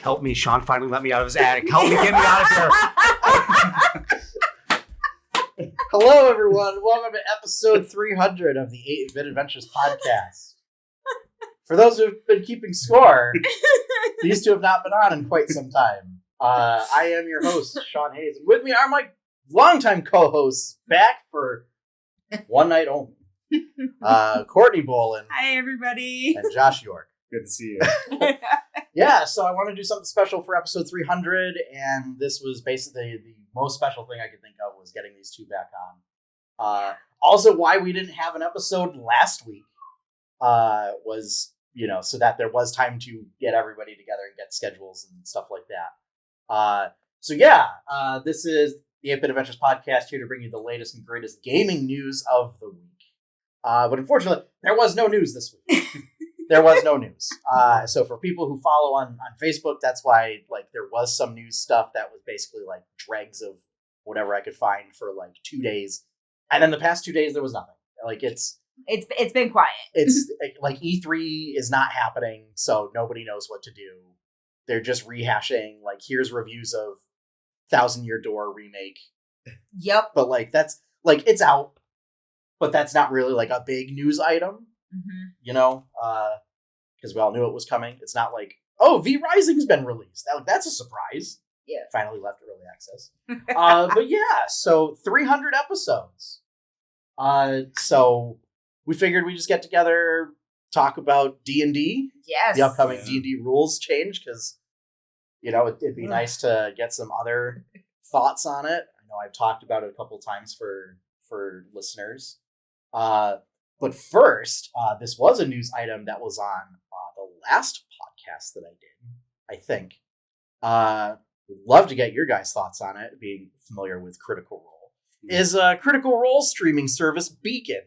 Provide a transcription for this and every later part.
Help me. Sean finally let me out of his attic. Help me get me out of here. Hello, everyone. Welcome to episode 300 of the 8-Bit Adventures podcast. For those who've been keeping score, these two have not been on in quite some time. I am your host, Sean Hayes. And with me are my longtime co-hosts, back for one night only. Courtney Bolin. Hi, everybody. And Josh York. Good to see you. Yeah, so I want to do something special for episode 300, and this was basically the most special thing I could think of was getting these two back on. Also, why we didn't have an episode last week was, so that there was time to get everybody together and get schedules and stuff like that. This is the 8-Bit Adventures podcast, here to bring you the latest and greatest gaming news of the week. But unfortunately, there was no news this week. There was no news. So for people who follow on Facebook, that's why there was some news stuff that was basically dregs of whatever I could find for 2 days. And then the past 2 days, there was nothing. It's been quiet. It's E3 is not happening, so nobody knows what to do. They're just rehashing, here's reviews of Thousand Year Door remake. Yep. But that's it's out, but that's not really a big news item. Mm-hmm. Because we all knew it was coming. It's not V Rising's been released. That's a surprise. Yeah. Finally left early access. But yeah, so 300 episodes. So we figured we'd just get together, talk about D&D. Yes. The upcoming D&D rules change, because, it'd be nice to get some other thoughts on it. I know I've talked about it a couple times for listeners. But first, this was a news item that was on the last podcast that I did, I think. Would love to get your guys' thoughts on it, being familiar with Critical Role. Is Critical Role streaming service Beacon.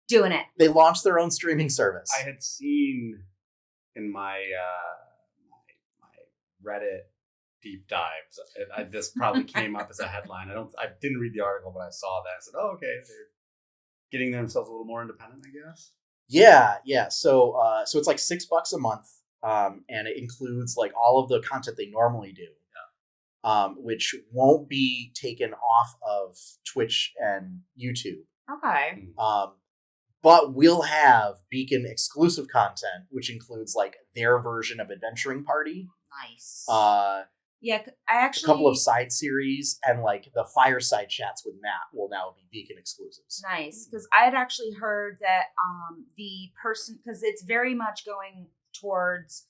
Doing it. They launched their own streaming service. I had seen in my my Reddit deep dives, this probably came up as a headline. I didn't read the article, but I saw that. I said, "Oh, okay, they're getting themselves a little more independent, I guess." Yeah. So it's $6 a month, and it includes all of the content they normally do, which won't be taken off of Twitch and YouTube. Okay. But we'll have Beacon exclusive content, which includes their version of Adventuring Party. Nice. Yeah, I actually a couple of side series, and the fireside chats with Matt will now be Beacon exclusives. Nice, because I had actually heard that the person, because it's very much going towards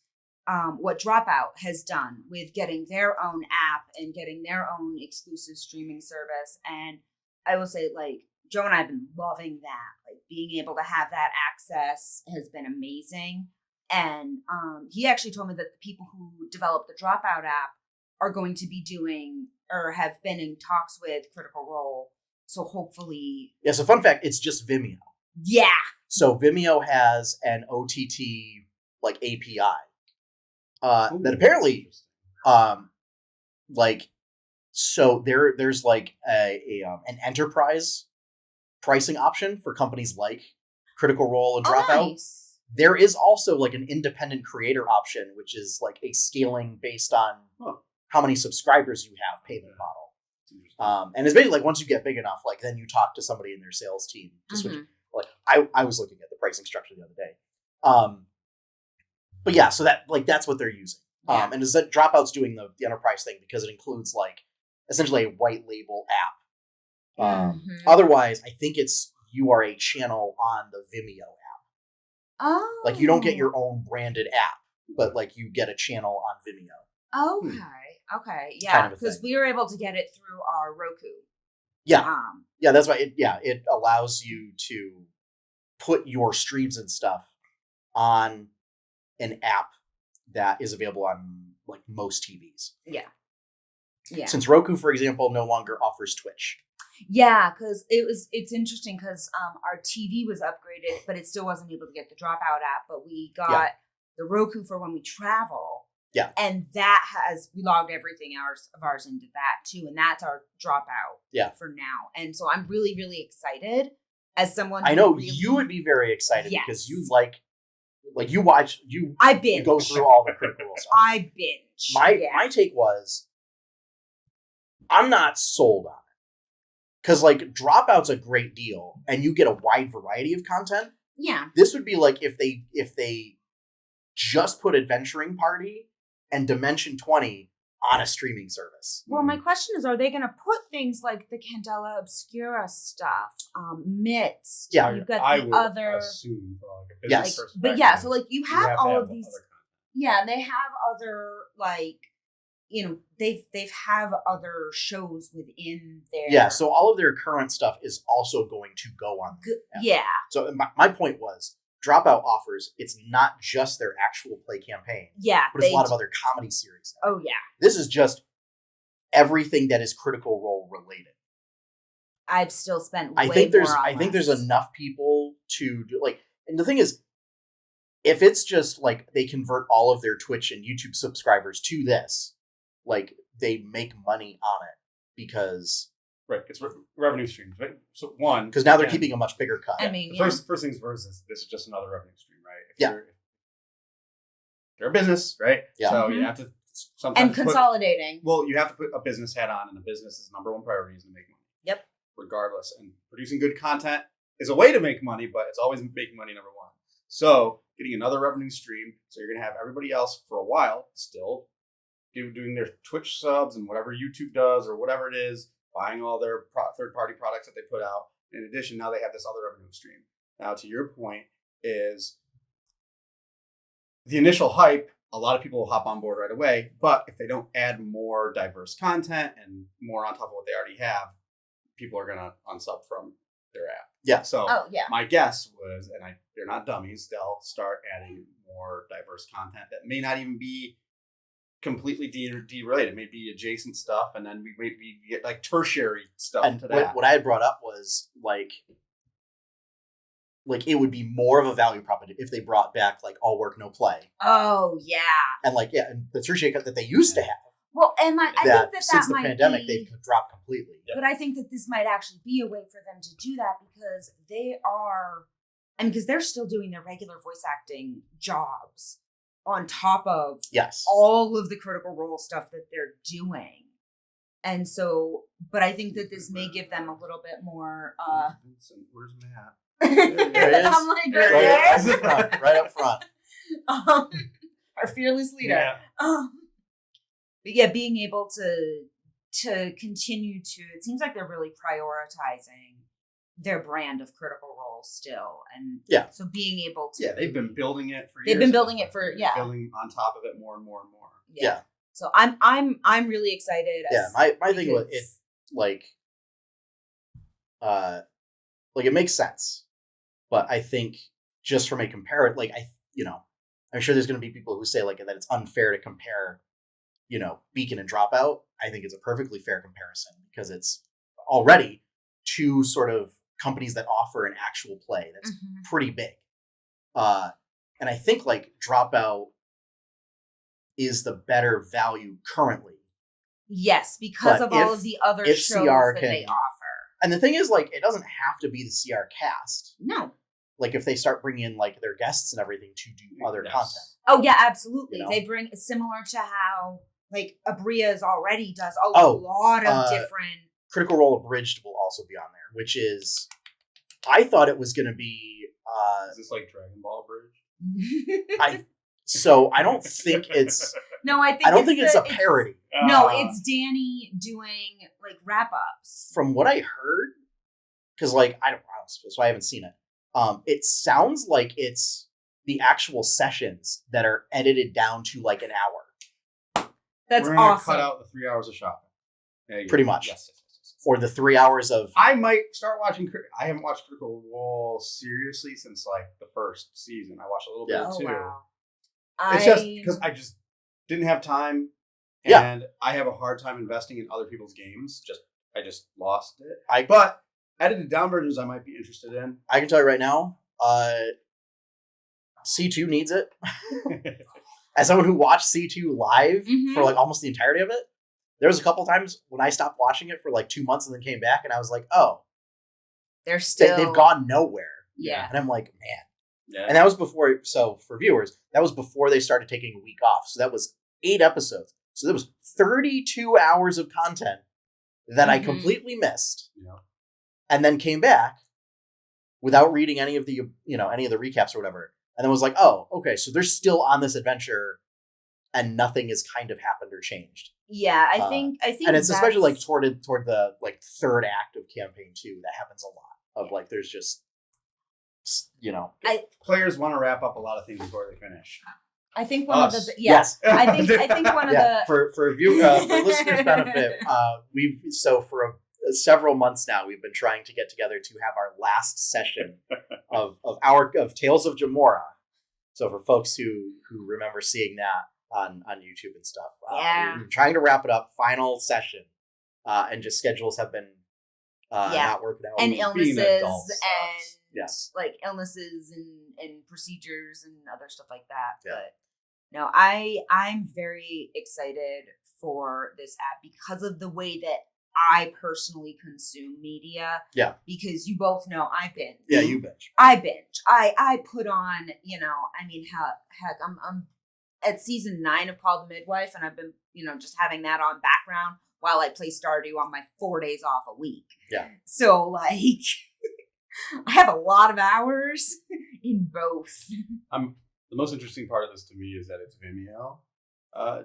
what Dropout has done with getting their own app and getting their own exclusive streaming service. And I will say, Joe and I have been loving that. Being able to have that access has been amazing. And he actually told me that the people who developed the Dropout app are going to be doing or have been in talks with Critical Role. So hopefully... Yeah, so fun fact, it's just Vimeo. Yeah! So Vimeo has an OTT, API. That apparently, so there's an enterprise pricing option for companies like Critical Role and Dropout. Nice. There is also an independent creator option, which is a scaling based on how many subscribers you have payment model. And it's basically once you get big enough, then you talk to somebody in their sales team to switch. I was looking at the pricing structure the other day. But yeah, so that's what they're using. Yeah. And is that Dropout's doing the enterprise thing because it includes essentially a white label app. Otherwise, I think you are a channel on the Vimeo app. Oh. You don't get your own branded app, but you get a channel on Vimeo. Okay. Yeah, because we were able to get it through our Roku. Yeah. Yeah, that's why it allows you to put your streams and stuff on an app that is available on most TVs. Yeah. Yeah. Since Roku, for example, no longer offers Twitch. Yeah, because it's interesting because our TV was upgraded, but it still wasn't able to get the Dropout app. But we got the Roku for when we travel. Yeah. And we logged everything of ours into that too. And that's our Dropout for now. And so I'm really, really excited as someone. I know you would be very excited because you like you watch, I binge. go through all the Critical Role stuff. I binge. My take was, I'm not sold on it. Because, like, Dropout's a great deal, and you get a wide variety of content. Yeah. This would be like if they just put Adventuring Party and Dimension 20 on a streaming service. Well, my question is, are they going to put things like the Candela Obscura stuff, Myths? Yeah, you've got I the would other. assume from like a business Yes. perspective. But yeah, so like you you have to all have of these. other content. Yeah, they have other like, they've have other shows within their. Yeah, so all of their current stuff is also going to go on. Yeah. So my point was, Dropout offers, it's not just their actual play campaign, Yeah. but it's a lot of other comedy series. Oh yeah. This is just everything that is Critical Role related. I've still spent. I way think there's more on there's this. enough people to do, like, and the thing is, if it's just like they convert all of their Twitch and YouTube subscribers to this, like, they make money on it because Right, it's revenue streams, right? So one, now they're again, keeping a much bigger cut. I mean, the yeah. first things first is this is just another revenue stream, right? If Yeah. They're a business, right? Yeah. So Mhm. you have to sometimes And consolidating. you have to put a business hat on, and the business's number one priority is to make money. Yep. Regardless, and producing good content is a way to make money, but it's always making money number one. So getting another revenue stream, so you're gonna have everybody else for a while still doing their Twitch subs and whatever YouTube does or whatever it is, buying all their third-party products that they put out. In addition, now they have this other revenue stream. Now, to your point, is the initial hype, a lot of people will hop on board right away, but if they don't add more diverse content and more on top of what they already have, people are going to unsub from their app. Yeah. So Oh yeah. my guess was, and they're not dummies, they'll start adding more diverse content that may not even be completely de-related. It may be adjacent stuff, and then we get like tertiary stuff And into that. what I had brought up was like it would be more of a value proposition if they brought back like All Work No Play, Oh yeah. and and the tertiary cut that they used to have. Well, and I that think since that the might pandemic be, they've dropped completely. but I think that this might actually be a way for them to do that because they are, and because they're still doing their regular voice acting jobs on top of Yes. all of the Critical Role stuff that they're doing. And so, but I think that this may give them a little bit more, Vincent, where's Matt? There it is. I'm like, Right, right up front, right up front. Our fearless leader. Yeah. But yeah, being able to continue to, it seems like they're really prioritizing their brand of Critical Role still, and Yeah. so being able to, Yeah, they've been building it for years. They've been building it for- yeah. building on top of it more and more and more. Yeah. So I'm really excited. Yeah, my thing was it like it makes sense, but I think just from a compare, like I'm sure there's going to be people who say like that it's unfair to compare, Beacon and Dropout. I think it's a perfectly fair comparison because it's already two sort of companies that offer an actual play that's Mhm. pretty big. And I think like Dropout is the better value currently. Yes, because But of all if- of the other if shows CR that they can- offer. And the thing is, like, it doesn't have to be the CR cast. No. Like, if they start bringing in like their guests and everything to do other Yes. content. Oh yeah, absolutely. You know? They bring similar to how like Abria's already does a Oh, lot of different. Critical Role Abridged will also be on there, which is, I thought it was going to be. Is this like Dragon Ball Bridge? So I don't think it's. No, I I don't think it's a parody. No, it's Danny doing like wrap ups. From what I heard, because like I don't, so I haven't seen it. It sounds like it's the actual sessions that are edited down to like an hour, That's We're gonna awesome. cut out the 3 hours of shopping. There you Pretty go. much. Yes. or the 3 hours of. I might start watching. I haven't watched Critical Role seriously since like the first season. I watched a little bit Yeah. of Oh two. wow. It's just because I just didn't have time, Yeah. and I have a hard time investing in other people's games. I just lost it. I But edited down versions I might be interested in. I can tell you right now, C2 needs it. As someone who watched C2 live Mhm. for like almost the entirety of it, there was a couple times when I stopped watching it for like 2 months and then came back and I was like, oh, they're still they've gone nowhere. Yeah. And I'm like, man, Yeah. And that was before, so for viewers, that was before they started taking a week off. So that was 8 episodes. So there was 32 hours of content that I completely missed. Yeah. And then came back without reading any of the, any of the recaps or whatever. And then was like, oh, okay, so they're still on this adventure and nothing has kind of happened or changed. Yeah, I think and it's especially like toward the like third act of campaign 2 that happens a lot of like there's just players want to wrap up a lot of things before they finish. I think one of the yes. I think one of the for listeners' benefit, for several months now we've been trying to get together to have our last session of Tales of Jamora. So for folks who remember seeing that on YouTube and stuff, we've been trying to wrap it up, final session, and just schedules have been not working out, and illnesses and yes, like illnesses and procedures and other stuff like that. Yeah. But no, I'm very excited for this app because of the way that I personally consume media. Yeah. Because you both know I binge. Yeah, you binge. I binge. I put on, heck, I'm at season 9 of Call the Midwife, and I've been, just having that on background while I play Stardew on my 4 days off a week. Yeah. So like I have a lot of hours in both. The most interesting part of this to me is that it's Vimeo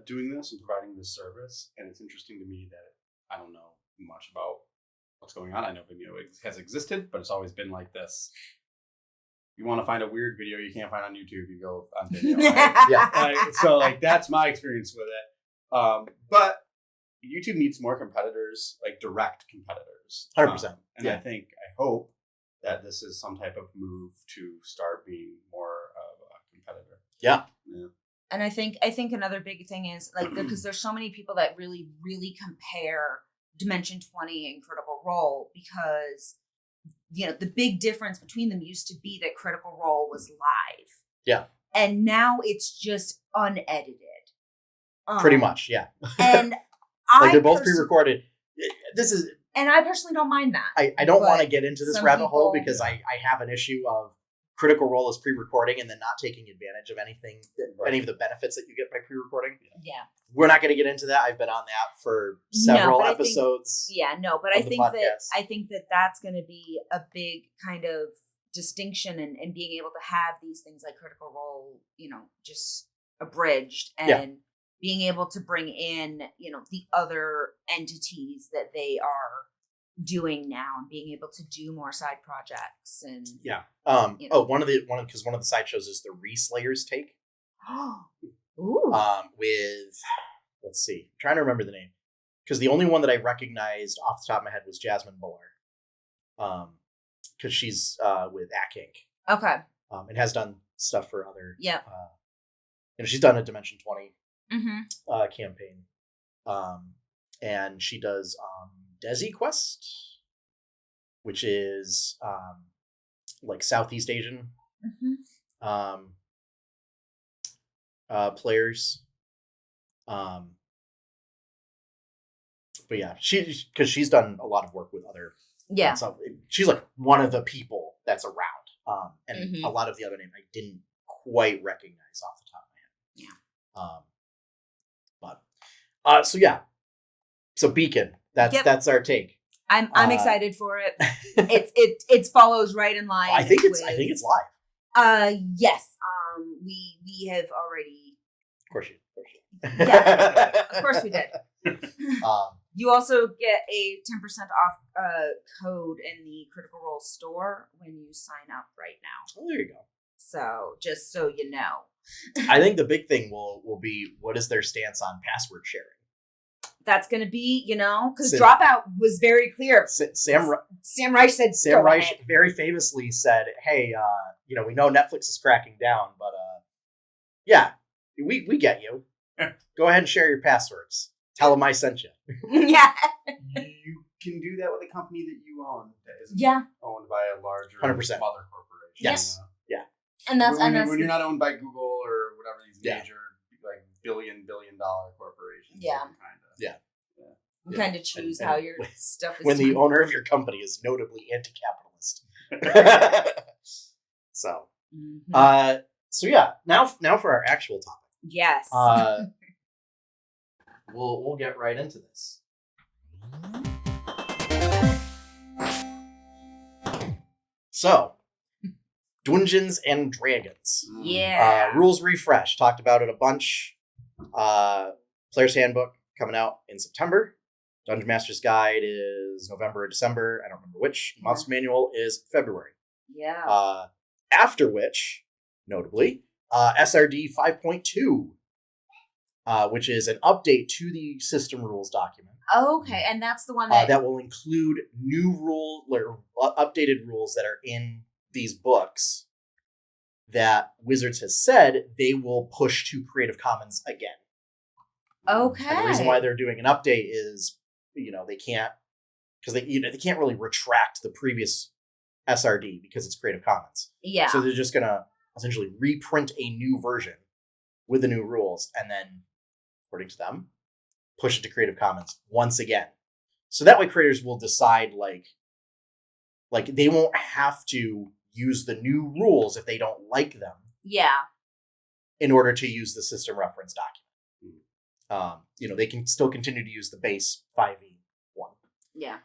doing this and providing this service, and it's interesting to me that I don't know much about what's going on. I know Vimeo has existed, but it's always been like this. You want to find a weird video you can't find on YouTube, you go on Vimeo. Right? Yeah. So like that's my experience with it. But YouTube needs more competitors, like direct competitors. 100%. And I hope that this is some type of move to start being more of a competitor. Yeah. And I think another big thing is like because there's so many people that really, really compare Dimension 20 and Critical Role because the big difference between them used to be that Critical Role was live. Yeah. And now it's just unedited. Pretty much, yeah. And they're both pre-recorded. And I personally don't mind that. I don't want to get into this rabbit hole because I have an issue of Critical Role is pre-recording and then not taking advantage of anything, any of the benefits that you get by pre-recording. Yeah. We're not going to get into that. I've been on that for several episodes. But I think that that's going to be a big kind of distinction and being able to have these things like Critical Role, just abridged and being able to bring in, the other entities that they are doing now and being able to do more side projects and one of the side shows is the Reslayer's Take. Ooh. With let's see, I'm trying to remember the name because the only one that I recognized off the top of my head was Jasmine Buller, because she's with ACK Inc. Okay. And has done stuff for other she's done a Dimension 20 campaign, and she does Desi Quest, which is like Southeast Asian players. But yeah, she's done a lot of work with other. Yeah. So she's like one of the people that's around. And a lot of the other names I didn't quite recognize off the top of my head. Yeah. So yeah. So Beacon. That's our take. I'm excited for it. It follows right in line. I think it's live. Yes. We have already. Of course you. Yeah. Of course we did. You also get a 10% off code in the Critical Role store when you sign up right now. Oh, there you go. So just so you know. I think the big thing will be what is their stance on password sharing. That's going to be, because Dropout was very clear. Sam Reich said, Sam Reich very famously said, hey, we know Netflix is cracking down, but yeah, we get you. Go ahead and share your passwords. Tell them I sent you. Yeah. You can do that with a company that you own that isn't owned by a larger 100% mother corporation. Yes. Yeah. And that's when you're not owned by Google or whatever these major like billion dollar corporations. Yeah. You kind of choose how your stuff is when the owner of your company is notably anti-capitalist. So Mhm. So yeah, now for our actual topic. Yes. We'll get right into this. So, Dungeons and Dragons. Yeah. Rules refresh. Talked about it a bunch. Player's Handbook coming out in September. Dungeon Master's Guide is November or December. I don't remember which. Yeah. Monster Manual is February. Yeah. After which, notably, SRD 5.2, which is an update to the system rules document. Okay, and that's the one that that will include new rule or updated rules that are in these books that Wizards has said they will push to Creative Commons again. Okay. And the reason why they're doing an update is, they can't, because they can't really retract the previous SRD because it's Creative Commons. Yeah. So they're just gonna essentially reprint a new version with the new rules, and then, according to them, push it to Creative Commons once again. So that way, creators will decide like they won't have to use the new rules if they don't like them. Yeah. In order to use the system reference document. They can still continue to use the base 5e1. Yeah.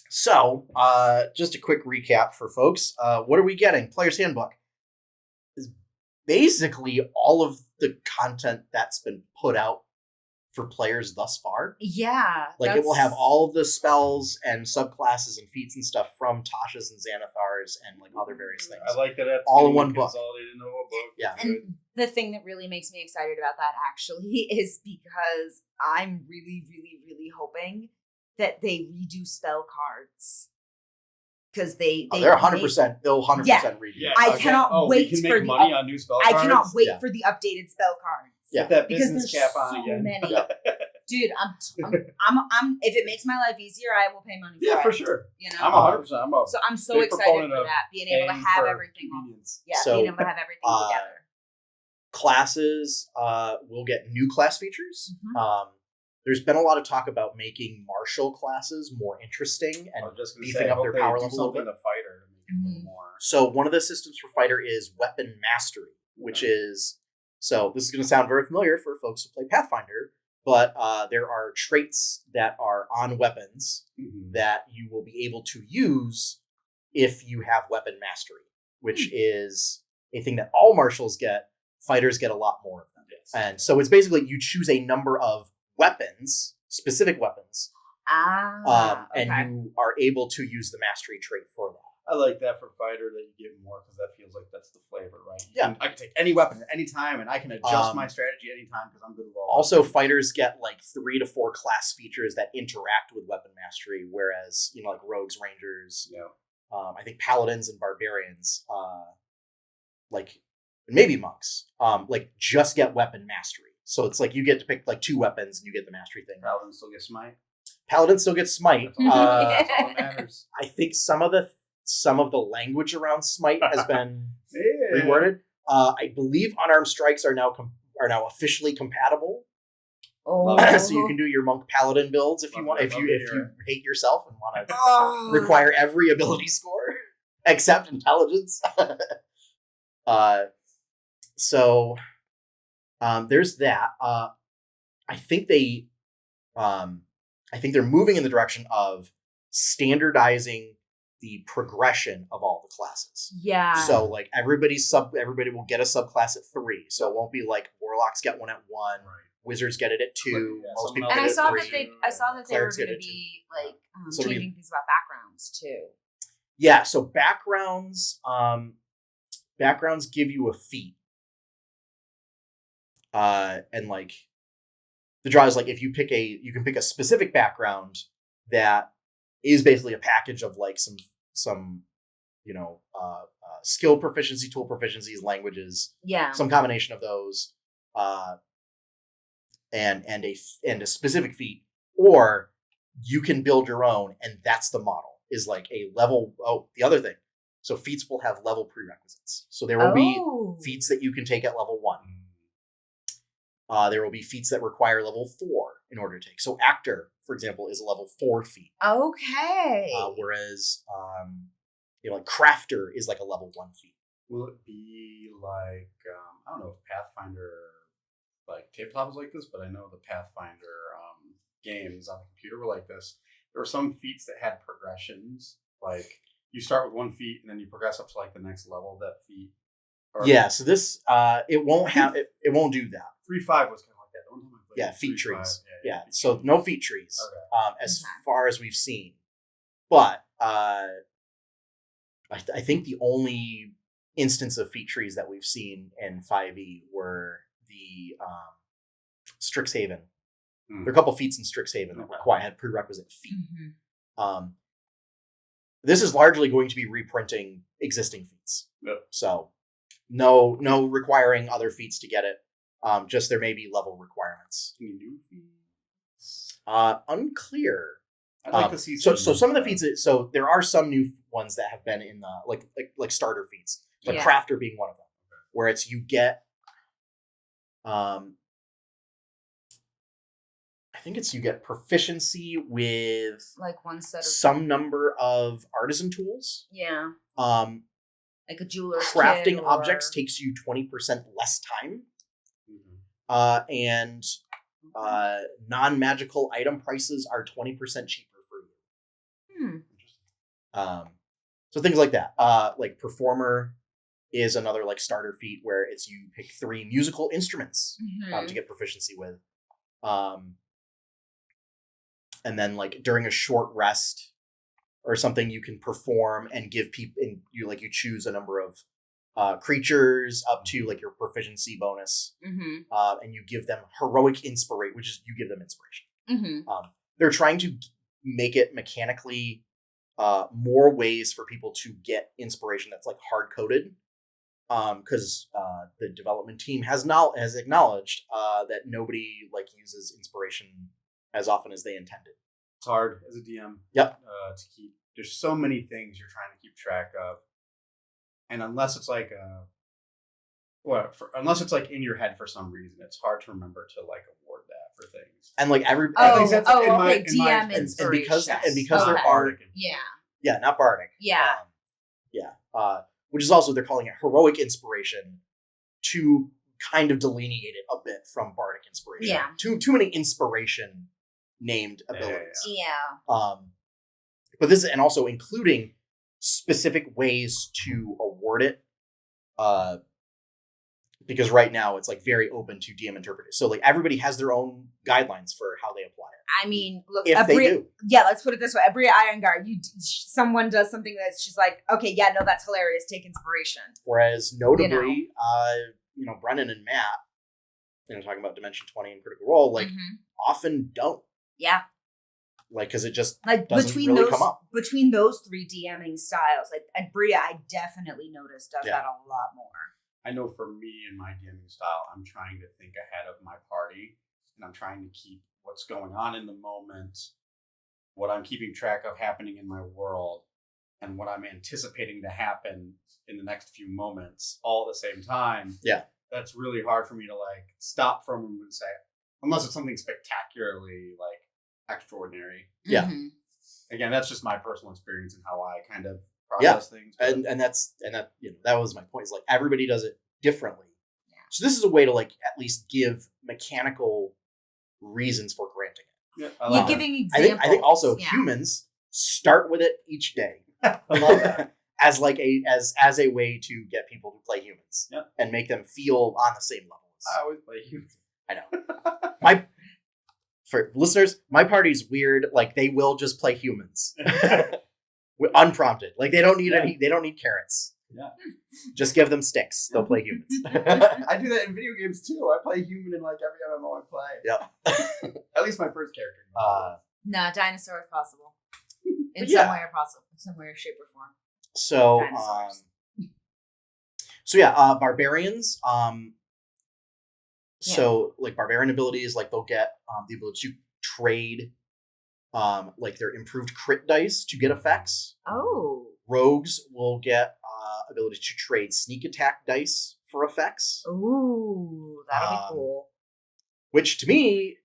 So, just a quick recap for folks. What are we getting? Player's Handbook is basically all of the content that's been put out for players thus far. Yeah. Like, it will have all of the spells and subclasses and feats and stuff from Tasha's and Xanathar's and like other various things. I like that. All in one book. Consolidated into a book. Yeah. And the thing that really makes me excited about that actually is because I'm really, really, really hoping that they redo spell cards. Because they're 100%. They'll 100% redo. Yeah. I cannot wait we can for make money on new spell I cards. cannot wait Yeah. for the updated spell cards. Yeah. Put that Because business there's cap on so again. many. Yeah. Dude, I'm if it makes my life easier, I will pay money for Yeah, it. for sure. You know? I'm 100%. I'm so big excited proponent for of that. Being able to paying have for everything on. convenience. Yeah, So, being able to have everything together. Classes will get new class features. Mhm. There's been a lot of talk about making martial classes more interesting I and was just gonna beefing say, I up hope their they power do level a little something bit. to fighter to make it a little Mhm. more. So one of the systems for fighter is weapon mastery, which is, so this is going to sound very familiar for folks who play Pathfinder, but there are traits that are on weapons Mhm. that you will be able to use if you have weapon mastery, which is a thing that all martials get. Fighters get a lot more of them. Yes. And so it's basically you choose a number of weapons, specific weapons, and Okay. you are able to use the mastery trait for that. I like that for fighter that you get more because that feels like that's the flavor, right? I can take any weapon at any time, and I can adjust my strategy anytime because I'm good with all. Also, fighters get like 3 to 4 class features that interact with weapon mastery, whereas like rogues, rangers, I think paladins and barbarians, like maybe monks, like just get weapon mastery. So it's like you get to pick like 2 weapons and you get the mastery thing. Paladins still get smite. Paladins still get smite. That's all that matters. I think some of the language around smite has been Yeah. reworded. I believe unarmed strikes are now officially compatible. Oh. So you can do your monk paladin builds if you Love want. it, If love you to if hear you hate yourself and want to Oh. require every ability score except intelligence. So there's that. I think they're moving in the direction of standardizing the progression of all the classes. Yeah. So like everybody will get a subclass at 3. So it won't be like warlocks get one at 1, Right. wizards get it at 2. Yeah, most someone people and get I it saw at that 3. they were Clerics get going to it too. be like So it'll be- changing things about backgrounds too. Yeah, so backgrounds give you a feat. And like the draw is like if you can pick a specific background that is basically a package of like some skill proficiency, tool proficiencies, languages, Yeah. some combination of those, and a specific feat, or you can build your own, and that's the model. Is like a level. Oh, the other thing. So feats will have level prerequisites. So there will be feats that you can take at level 1. There will be feats that require level 4 in order to take. So actor, for example, is a level 4 feat. Okay. Whereas, like crafter is like a level 1 feat. Will it be like I don't know if Pathfinder like tabletop is like this, but I know the Pathfinder games on the computer were like this. There were some feats that had progressions, like you start with one feat and then you progress up to like the next level of that feat. Yeah, so this it won't have it won't do that. 3.5 was kind of like that. The one time I played Yeah, feat 3.5, trees. yeah, So no feat trees, Okay. as far as we've seen. But I think the only instance of feat trees that we've seen in 5e were the Strixhaven. There are a couple feats in Strixhaven that had prerequisite feat. This is largely going to be reprinting existing feats. Yep. So no requiring other feats to get it. Just there may be level requirements. Can you do feats? Unclear. I'd like to see so some of the feats. So there are some new ones that have been in the like starter feats, but Crafter being one of them, where it's you get. I think it's you get proficiency with like one set of some number of artisan tools. Yeah. Like a jeweler's crafting kit objects takes you 20% less time. And non-magical item prices are 20% cheaper for you. So things like that. Like Performer is another like starter feat where it's you pick 3 musical instruments to get proficiency with. And then like during a short rest or something, you can perform and give people, and you choose a number of creatures up to like your proficiency bonus, and you give them heroic inspiration, which is you give them inspiration. They're trying to make it mechanically more ways for people to get inspiration that's like hard coded, because the development team has acknowledged that nobody like uses inspiration as often as they intended. It's hard as a DM. Yep. To keep. There's so many things you're trying to keep track of, and unless it's like unless it's like in your head for some reason, it's hard to remember to like award that for things. And like every DM inspiration, and because there are not bardic, which is also they're calling it heroic inspiration to kind of delineate it a bit from bardic inspiration. Yeah, too many inspiration named abilities. Yeah. But this is, and also including specific ways to award it, because right now it's like very open to DM interpreters. So like everybody has their own guidelines for how they apply it. I mean, look, if they do, let's put it this way: Abria Iyengar, someone does something that she's like, okay, yeah, no, that's hilarious. Take inspiration. Whereas notably, Brennan and Matt, talking about Dimension 20 and Critical Role, like often don't. Yeah. Like, because it just like doesn't really come up. Between those 3 DMing styles, like at Bria, I definitely noticed does that a lot more. I know for me in my DMing style, I'm trying to think ahead of my party, and I'm trying to keep what's going on in the moment, what I'm keeping track of happening in my world, and what I'm anticipating to happen in the next few moments all at the same time. Yeah. That's really hard for me to like stop for a moment and say, unless it's something spectacularly like extraordinary. Yeah. Again, that's just my personal experience and how I kind of process things. But... And that was my point. Is like everybody does it differently. Yeah. So this is a way to like at least give mechanical reasons for granting it. Yeah, you're giving examples. I think also humans start with it each day. I love that. As like as a way to get people to play humans and make them feel on the same level. I always play humans. I know. For listeners, my party's weird. Like they will just play humans, unprompted. Like they don't need They don't need carrots. Yeah. Just give them sticks. They'll play humans. I do that in video games too. I play human in like every MMO I play. Yep. At least my first character. No, dinosaur if possible. In some way or possible. In some way or shape or form. So, barbarians. So like barbarian abilities, like they'll get the ability to trade like their improved crit dice to get effects. Oh. Rogues will get ability to trade sneak attack dice for effects. Ooh, that'll be cool. Which to me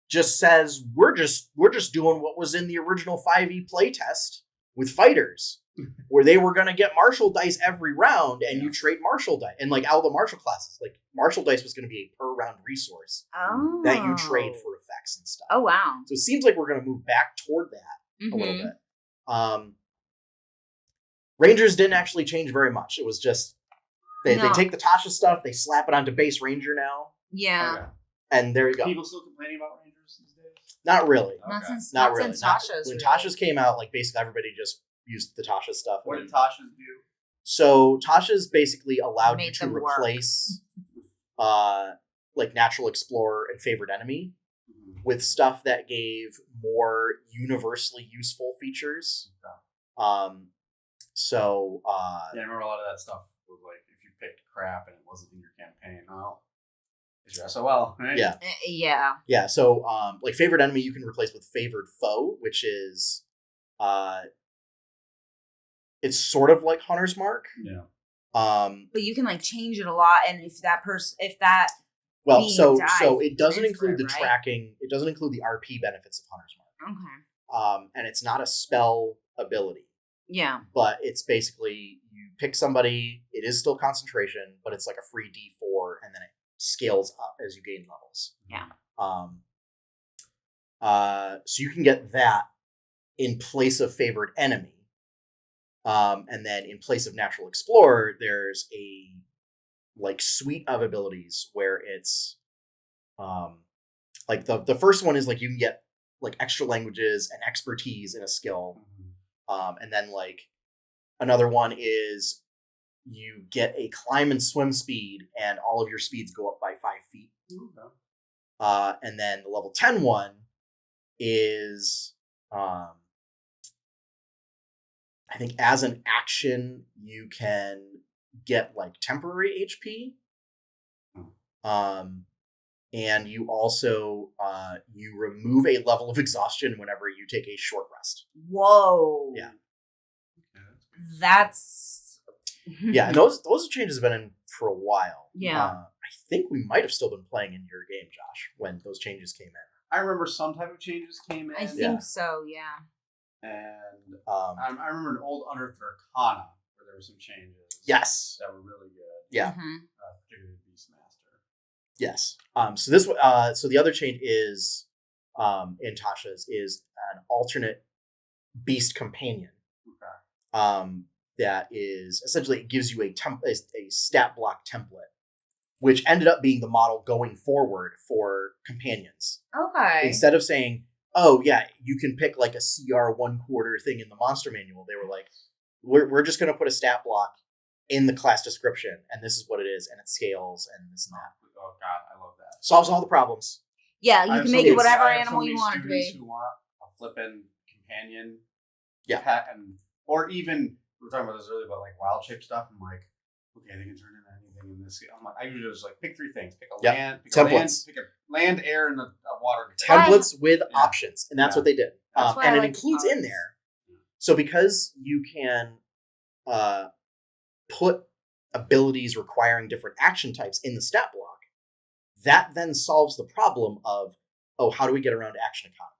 just says we're just doing what was in the original 5e playtest with fighters. where they were going to get martial dice every round, and you trade martial dice. And like all the martial classes, like martial dice was going to be a per round resource that you trade for effects and stuff. Oh, wow. So it seems like we're going to move back toward that a little bit. Rangers didn't actually change very much. It was just they take the Tasha stuff, they slap it onto base Ranger now. Yeah. Okay. And there you go. People still complaining about Rangers these days? Not really. Not since Tasha's. When really. Tasha's came out, like basically everybody just used the Tasha stuff. What did Tasha's do? So Tasha's basically allowed you Made to them work. replace like Natural Explorer and Favorite Enemy with stuff that gave more universally useful features. Okay. So Yeah, I remember a lot of that stuff was like if you picked crap and it wasn't in your campaign, well, it's your SOL, right? yeah. Yeah. So like Favorite Enemy you can replace with Favored Foe, which is it's sort of like Hunter's Mark. Yeah. But you can like change it a lot, and if that well, being so died, it doesn't transfer, include the right? tracking. It doesn't include the RP benefits of Hunter's Mark. Okay. And it's not a spell ability, Yeah. but it's basically you pick somebody. It is still concentration, but it's like a free D4, and then it scales up as you gain levels. Yeah. So you can get that in place of Favored Enemy. And then in place of Natural Explorer, there's a like suite of abilities where it's like the first one is like you can get like extra languages and expertise in a skill. And then like another one is you get a climb and swim speed, and all of your speeds go up by 5 feet. Okay. And then the level 10 one is I think as an action you can get like temporary HP. And you also you remove a level of exhaustion whenever you take a short rest. Whoa. Yeah. That's Yeah, and those changes have been in for a while. Yeah. I think we might have still been playing in your game, Josh, when those changes came in. I remember some type of changes came in. I think so, yeah. And I remember an old Unearthed Arcana where there were some changes. Yes. That were really good. Yeah. Particularly Beastmaster. Yes. So this so the other change is in Tasha's is an alternate beast companion. Okay. That is essentially it gives you a stat block template, which ended up being the model going forward for companions. Okay. Instead of saying, "Oh yeah, you can pick like a CR 1/4 thing in the monster manual," they were like, "We're just going to put a stat block in the class description, and this is what it is, and it scales, and this and that." Oh God, I love that. Solves all the problems. Yeah, you can make it whatever animal you want it to students be. who want a flippin' companion, Yeah. pet, or even we were talking about this earlier about like wild shape stuff. I'm like, okay, they can turn into anything in this. I'm like, I usually just like pick 3 things: pick a land, pick templates, pick a land, air, and a water. Templates with options, and that's what they did. That's why and I it like includes the in there. So because you can put abilities requiring different action types in the stat block, that then solves the problem of, oh, how do we get around action economy?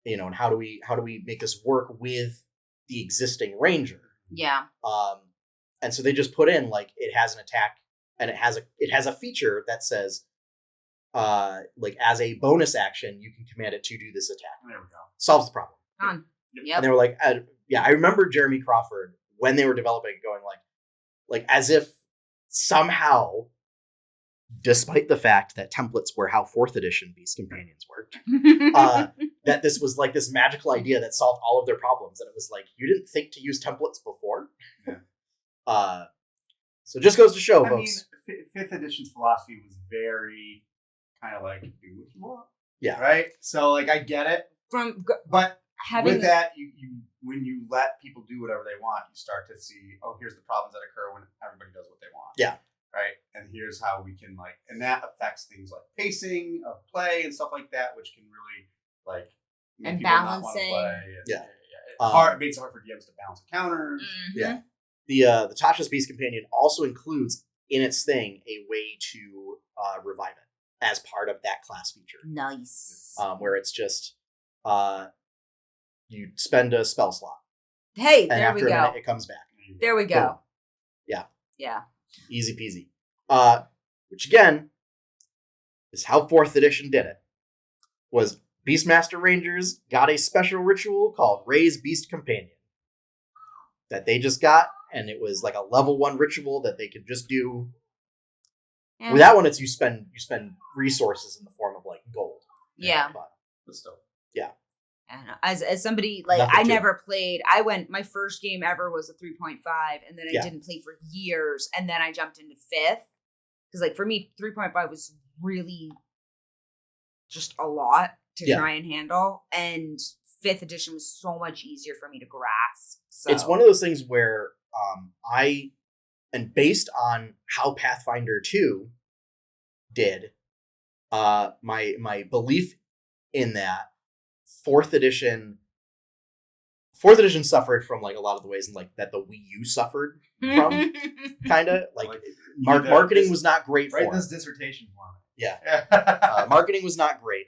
You know, and how do we make this work with the existing ranger? Yeah. And so they just put in like it has an attack and it has a feature that says like as a bonus action you can command it to do this attack. There we go. Solves the problem. On. Yep. And they were like, I remember Jeremy Crawford when they were developing going like as if somehow, despite the fact that templates were how 4th edition Beast Companions worked, that this was like this magical idea that solved all of their problems. And it was like, you didn't think to use templates before? Yeah. So it just goes to show, folks. I mean, 5th edition's philosophy was very kind of like, do what you want. Yeah. Right? So like, I get it. But with that, you when you let people do whatever they want, you start to see, oh, here's the problems that occur when everybody does what they want. Yeah. Right? And here's how we can and that affects things like pacing of play and stuff like that, which can really make and people not want to balancing. play. Yeah. It makes it hard for DMs to balance encounters. Mm-hmm. Yeah. The Tasha's Beast Companion also includes in its thing a way to revive it as part of that class feature. Nice. Where it's just you spend a spell slot Hey, and there after we a go. minute, it comes back. There we go. Boom. Yeah. Yeah. Easy peasy. Which again is how 4th edition did it. Was Beastmaster Rangers got a special ritual called Ray's Beast Companion that they just got, and it was like a level 1 ritual that they could just do. Yeah. With that one, it's you spend resources in the form of like gold. Yeah. But still. Yeah. I don't know. As somebody like Nothing I to never played. My first game ever was a 3.5, and then I didn't play for years, and then I jumped into 5th because like for me 3.5 was really just a lot to try and handle, and 5th edition was so much easier for me to grasp. So It's one of those things where and based on how Pathfinder 2 did, my belief in that 4th edition suffered from like a lot of the ways in like that the Wii U suffered from, kind of like marketing was not great for Write it. this dissertation for me. Yeah. Marketing was not great.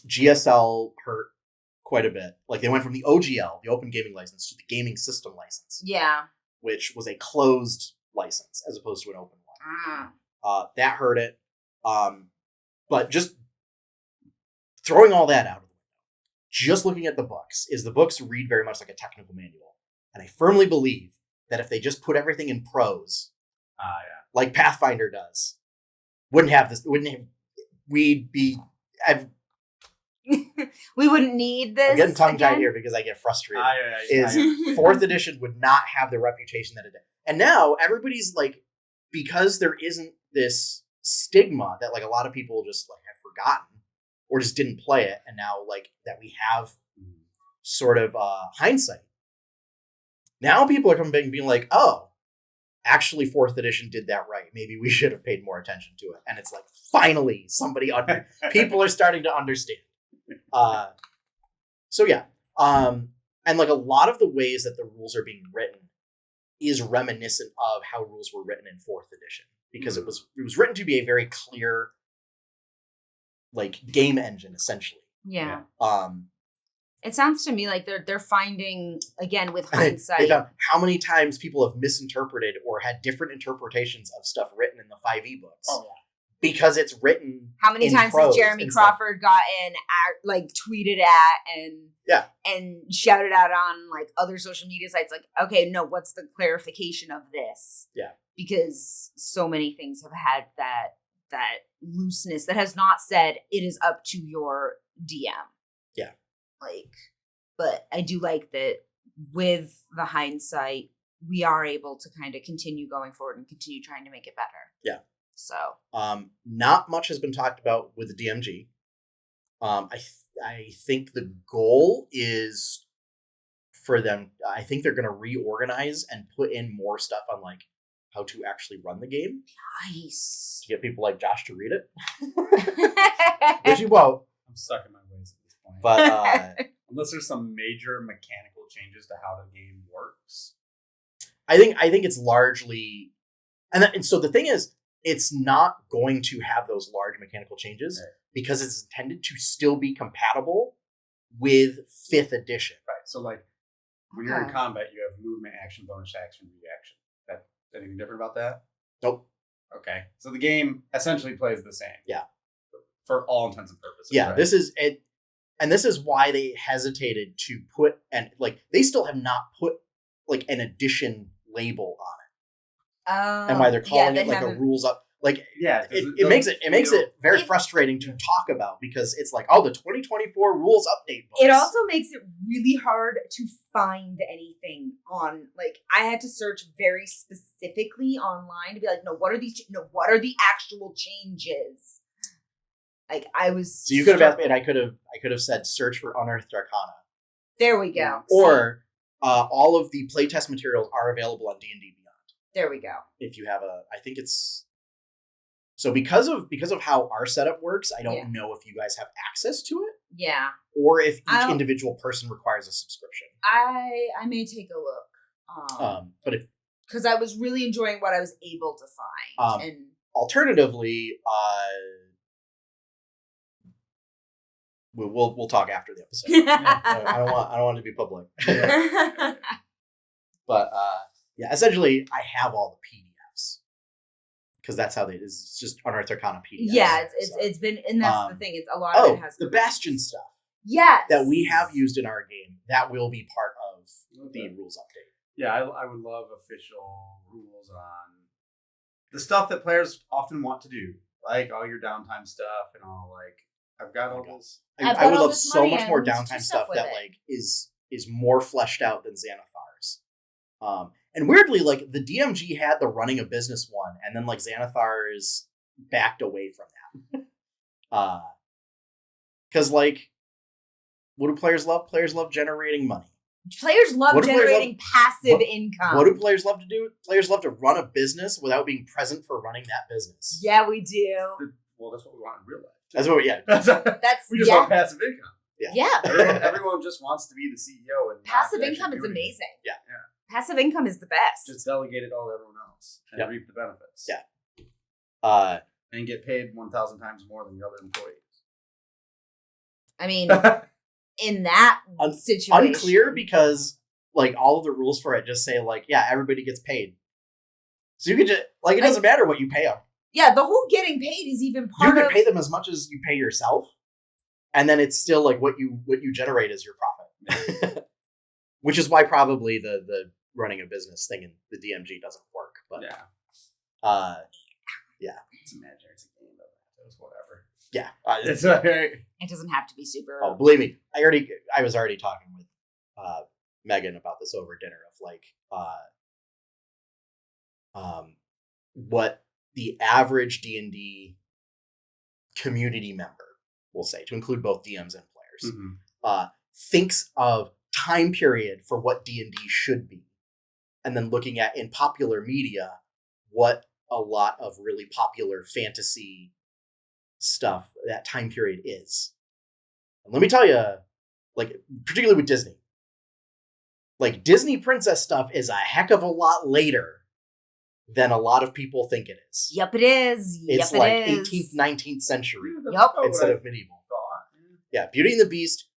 GSL hurt quite a bit. Like they went from the OGL, the Open Gaming License, to the Gaming System License, Yeah. which was a closed license as opposed to an open one. That hurt it. But just throwing all that out of the window, just looking at the books, the books read very much like a technical manual. And I firmly believe that if they just put everything in prose, like Pathfinder does, we'd be... we wouldn't need this. I'm getting tongue-tied again. here because I get frustrated. 4th 4th edition would not have the reputation that it did. And now everybody's like, because there isn't this stigma that like a lot of people just like have forgotten or just didn't play it, and now like that we have sort of hindsight. Now people are coming back and being like, oh, actually 4th edition did that right. Maybe we should have paid more attention to it. And it's like, finally, people are starting to understand. So yeah. And like a lot of the ways that the rules are being written is reminiscent of how rules were written in 4th edition, because it was written to be a very clear like game engine essentially. Yeah. Yeah. It sounds to me like they're finding, again, with They hindsight, found how many times people have misinterpreted or had different interpretations of stuff written in the 5e books. Oh, yeah. Because it's written. How many in times has prose Jeremy and stuff. Crawford gotten like tweeted at and shouted out on like other social media sites like, okay, no, what's the clarification of this? Yeah. Because so many things have had that looseness that has not said it is up to your DM. Yeah. Like, but I do like that with the hindsight, we are able to kind of continue going forward and continue trying to make it better. Yeah. So, not much has been talked about with the DMG. I think the goal is for them. I think they're going to reorganize and put in more stuff on like how to actually run the game. Nice. To get people like Josh to read it, which you won't. I'm stuck in my ways at this point. But unless there's some major mechanical changes to how the game works, I think it's largely, and so the thing is, it's not going to have those large mechanical changes because it's intended to still be compatible with 5th edition. right? So like when you're in combat, you have movement, action, bonus action, reaction. That anything different about that? Nope. Okay, so the game essentially plays the same. Yeah. For all intents and purposes. Yeah, right? this is it, and this is why they hesitated to put, and like they still have not put like an edition label on it, and why they're calling it like a rules up. Like it makes it very frustrating to talk about because it's like, oh, the 2024 rules update books. It also makes it really hard to find anything on, like, I had to search very specifically online to be like, what are the actual changes? Like I was. So you could have asked me, and I could have said search for Unearthed Arcana. There we go. Or all of the playtest materials are available on D&D Beyond. There we go. If you have I think it's. So because of how our setup works, I don't know if you guys have access to it. Yeah. Or if each individual person requires a subscription. I may take a look. But if because I was really enjoying what I was able to find. And alternatively, we'll talk after the episode. I don't want it to be public. But yeah, essentially, I have all the PDFs because that's how it's just Unearthed Arcana PDFs. Yeah, it's been, and that's the thing. It's a lot of it has the Bastion stuff. Yes, that we have used in our game. That will be part of the rules update. Yeah, I would love official rules on the stuff that players often want to do, like all your downtime stuff and all. Like, I've got all this. I would love so much more downtime stuff that like is more fleshed out than Xanathar's. And weirdly, like the DMG had the running a business one, and then like Xanathar's backed away from that. Because like, what do players love? Players love generating money. Players love generating passive income. What do players love to do? Players love to run a business without being present for running that business. Yeah, we do. Well, that's what we want in real life. That's what we, yeah. We just want passive income. Yeah. Everyone just wants to be the CEO. And passive income is amazing. Yeah. Passive income is the best. Just delegate it all to everyone else and reap the benefits. Yeah. And get paid 1,000 times more than your other employees. I mean, in that situation. Unclear because like all of the rules for it just say like, yeah, everybody gets paid. So you could just, like, it doesn't matter what you pay them. Yeah, the whole getting paid is even part of... You can pay them as much as you pay yourself, and then it's still like what you generate is your profit. Which is why probably the running a business thing in the DMG doesn't work. But it's imaginary. It's a game, though. It's whatever. Yeah, it's very... It doesn't have to be super. Oh, believe me, I was already talking with Megan about this over dinner of like what the average D&D community member will say, to include both DMs and players, thinks of time period for what D&D should be, and then looking at in popular media what a lot of really popular fantasy stuff that time period is. And let me tell you, like, particularly with Disney, like Disney princess stuff is a heck of a lot later than a lot of people think it is. Yep, it is. It's like 18th, 19th century instead of medieval. Yeah, Beauty and the Beast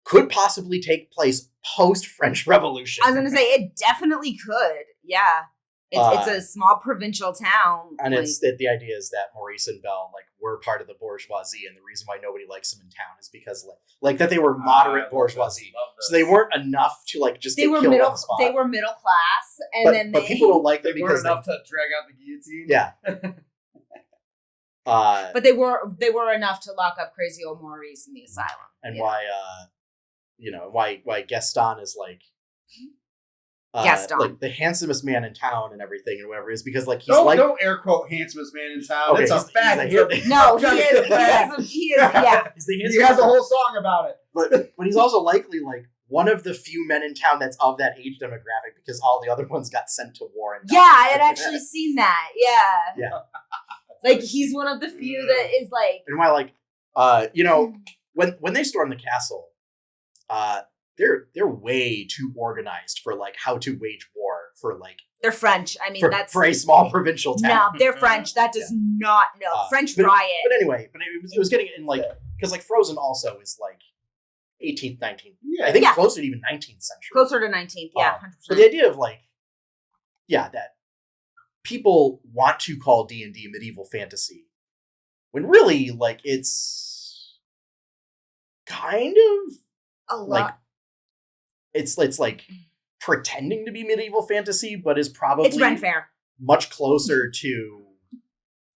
could possibly take place post-French Revolution. I was going to say, it definitely could. Yeah. It's a small provincial town. And it's the idea is that Maurice and Belle were part of the bourgeoisie, and the reason why nobody likes them in town is because like that they were moderate bourgeoisie. So they weren't enough to just get killed on the spot. They were middle class, but people don't like them because weren't enough to drag out the guillotine. Yeah. But they were enough to lock up crazy old Maurice in the asylum. And why Gaston is Gaston, like the handsomest man in town and everything and whatever, is because he's don't air quote handsomest man in town. Okay, that's a fact. He has a whole song about it. But he's also likely one of the few men in town that's of that age demographic, because all the other ones got sent to war and died. Yeah, I had actually seen that. Yeah. He's one of the few that is and why when they storm the castle, they're way too organized for how to wage war for they're French. I mean, that's for a small provincial town. No, they're French. That does not know French riot. But anyway, it was getting in because Frozen also is 18th, 19th. Yeah, I think closer to even 19th century. Closer to 19th, yeah, 100%. But the idea of that people want to call D&D medieval fantasy, when really it's kind of a lot. It's pretending to be medieval fantasy, but is probably it's Ren Fair, much closer to